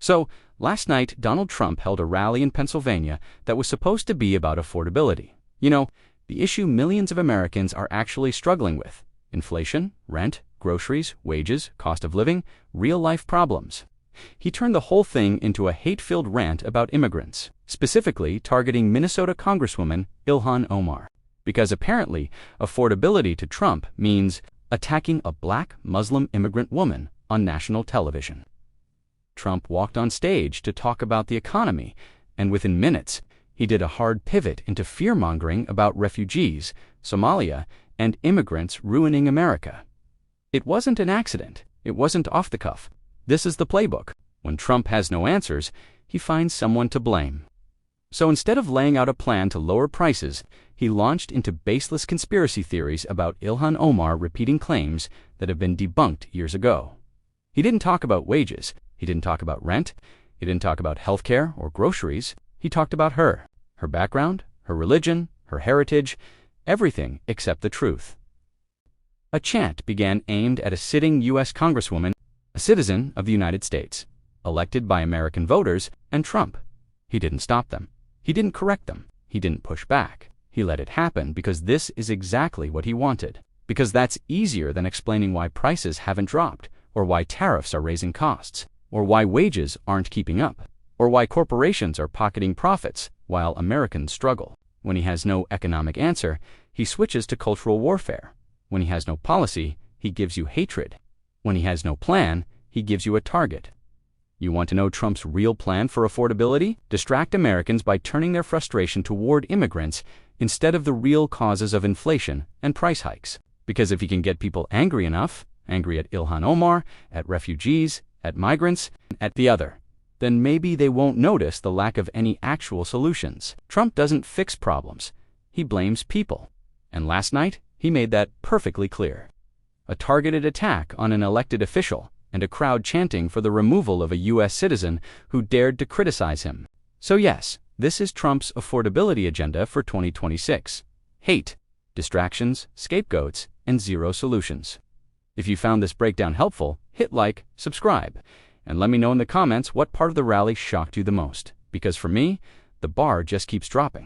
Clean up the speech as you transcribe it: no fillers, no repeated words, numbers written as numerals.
So, last night, Donald Trump held a rally in Pennsylvania that was supposed to be about affordability. You know, the issue millions of Americans are actually struggling with: inflation, rent, groceries, wages, cost of living, real-life problems. He turned the whole thing into a hate-filled rant about immigrants, specifically targeting Minnesota Congresswoman Ilhan Omar. Because apparently, affordability to Trump means attacking a black Muslim immigrant woman on national television. Trump walked on stage to talk about the economy, and within minutes, he did a hard pivot into fear-mongering about refugees, Somalia, and immigrants ruining America. It wasn't an accident. It wasn't off the cuff. This is the playbook. When Trump has no answers, he finds someone to blame. So instead of laying out a plan to lower prices, he launched into baseless conspiracy theories about Ilhan Omar repeating claims that have been debunked years ago. He didn't talk about wages. He didn't talk about rent. He didn't talk about healthcare or groceries. He talked about her background, her religion, her heritage, everything except the truth. A chant began aimed at a sitting U.S. Congresswoman, a citizen of the United States, elected by American voters, and Trump. He didn't stop them. He didn't correct them. He didn't push back. He let it happen because this is exactly what he wanted. Because that's easier than explaining why prices haven't dropped, or why tariffs are raising costs, or why wages aren't keeping up, or why corporations are pocketing profits while Americans struggle. When he has no economic answer, he switches to cultural warfare. When he has no policy, he gives you hatred. When he has no plan, he gives you a target. You want to know Trump's real plan for affordability? Distract Americans by turning their frustration toward immigrants instead of the real causes of inflation and price hikes. Because if he can get people angry enough, angry at Ilhan Omar, at refugees, at migrants, at the other, then maybe they won't notice the lack of any actual solutions. Trump doesn't fix problems. He blames people. And last night, he made that perfectly clear. A targeted attack on an elected official and a crowd chanting for the removal of a U.S. citizen who dared to criticize him. So yes, this is Trump's affordability agenda for 2026. Hate, distractions, scapegoats, and zero solutions. If you found this breakdown helpful, hit like, subscribe, and let me know in the comments what part of the rally shocked you the most. Because for me, the bar just keeps dropping.